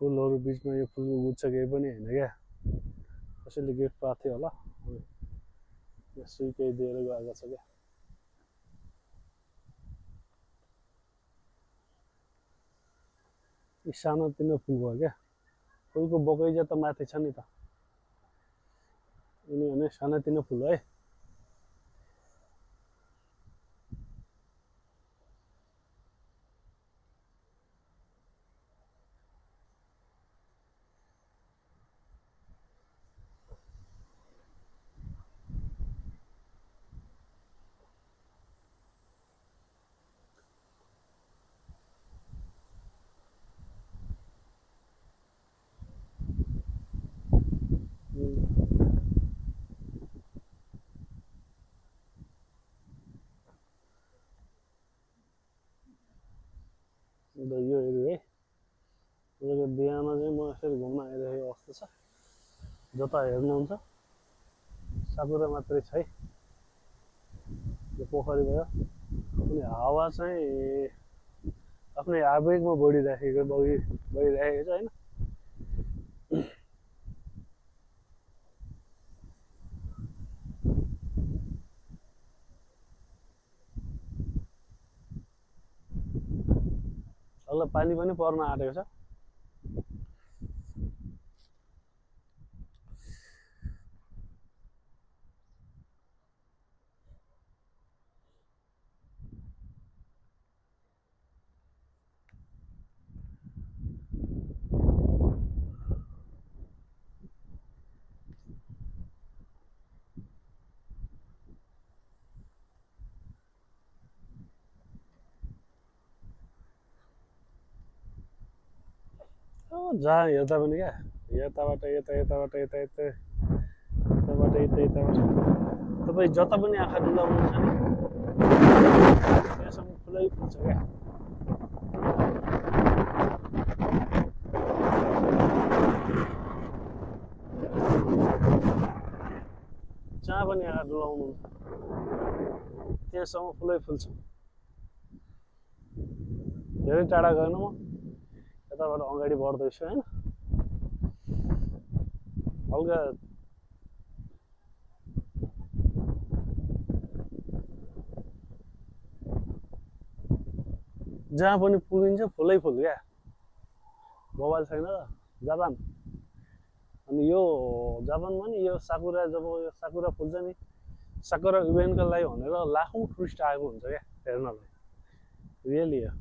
फुलहरू बिचमा यो फुलको गुच्छ केही पनि होइन क्या, कसैले गिफ्ट पाएको थियो होला, यसै केही दिएर गएको छ क्या। यी सानोतिनो फुल भयो क्या, फुलको बगैँचा त माथि छ नि त, यिनी भने सानोतिनो फुल है। यो हेऱ्यो है, बिहान चाहिँ म यसरी घुम्न आइरहेको अवस्था छ, जता हेर्नुहुन्छ साकुरा मात्रै छ है। यो पोखरी भयो, अनि हावा चाहिँ आफ्नै आवेगमा बढिरहेको छ होइन। अग्ला पानी पनि पर्न आँटेको छ। जहाँ हेर्दा पनि क्या, यताबाट यता, यताबाट यता, यता, यताबाट यता, यताबाट तपाईँ जता पनि आँखा डुलाउनुहुन्छ नि त्यहाँसम्म फुलै फुल्छ क्या। जहाँ पनि आँखा डुलाउनुहुन्छ त्यहाँसम्म फुलै फुल्छ। धेरै टाढा गएन म, यताबाट अगाडि बढ्दैछु होइन। हल्का जहाँ पनि पुगिन्छ फुलै फुल क्या। मोबाइल छैन र जापान, अनि यो जापानमा नि यो साकुरा, जब यो साकुरा फुल्छ नि, साकुरा इभेन्टको लागि भनेर लाखौँ टुरिस्ट आएको हुन्छ क्या हेर्नलाई, रियली हो।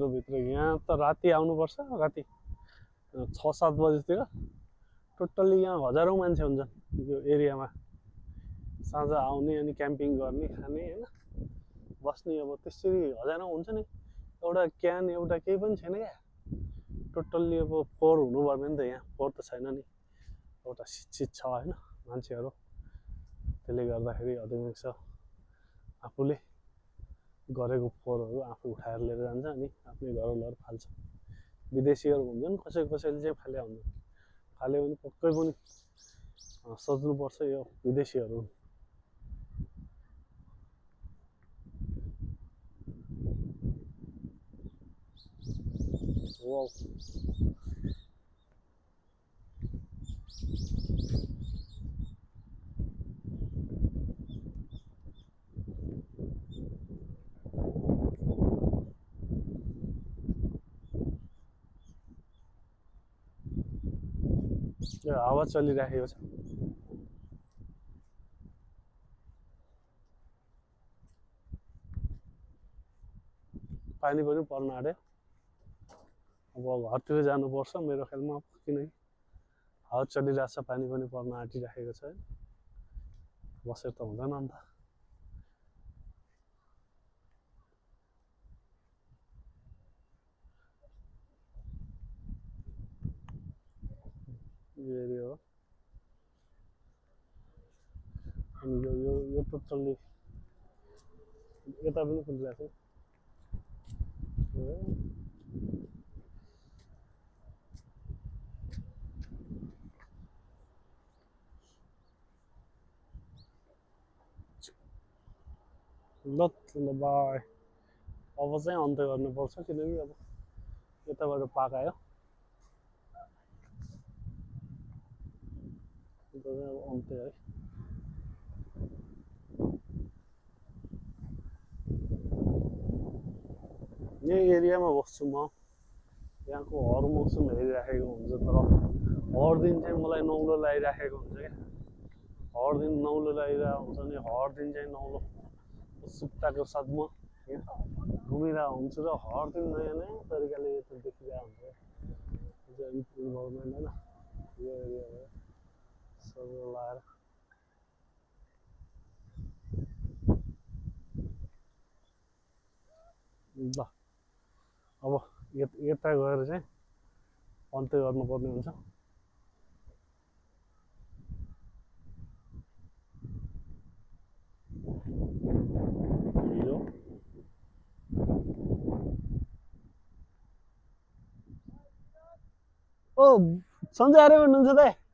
भित्र यहाँ त राति आउनुपर्छ, राति 6-7 बजीतिर टोटल्ली यहाँ हजारौँ मान्छे हुन्छन् यो एरियामा। साँझ आउने अनि क्याम्पिङ गर्ने, खाने होइन, बस्ने, अब त्यसरी हजारौँ हुन्छ नि। एउटा क्यान एउटा केही पनि छैन क्या, टोटल्ली अब फोहोर हुनुपर्ने नि त, यहाँ फोहोर त छैन नि, एउटा शिक्षित छ होइन मान्छेहरू, त्यसले गर्दाखेरि अधिकांश आफूले गरेको फोहोरहरू आफू उठाएर लिएर जान्छ अनि आफ्नै घर लगेर फाल्छ। विदेशीहरू हुन्छन्, कसैले चाहिँ फाले हुन्छन्, फाल्यो भने पक्कै पनि सोच्नुपर्छ यो विदेशीहरू। वाउ, यो हावा चलिराखेको छ। पानी पनि पर्न आँट्यो, अब घरतिर जानुपर्छ मेरो ख्यालमा, किनकि हावा चलिरहेछ, पानी पनि पर्न आँटिराखेको छ, बसेर त हुँदैन नि त। यो हो यो टोटल्ली यता पनि खुलिरहेको छ ल ल बाई अब चाहिँ अन्त्य गर्नुपर्छ किनकि अब यताबाट पाक आयो यता चाहिँ अब अन्त्य है यही एरियामा बस्छु म यहाँको हर मौसम हेरिराखेको हुन्छ तर हर दिन चाहिँ मलाई नौलो लगाइराखेको हुन्छ क्या हर दिन नौलो लगाइरहेको हुन्छ नि हर दिन चाहिँ नौलो उत्सुकताको साथ म घुमिरहेको हुन्छु र हर दिन नयाँ नयाँ तरिकाले यता देखिरहेको हुन्छ इन्भाइरोमेन्ट होइन यो एरिया सबै लगाएर ल अब यता गएर चाहिँ अन्त्य गर्नुपर्ने हुन्छ ओ सन्जय आर्य भन्नुहुन्छ त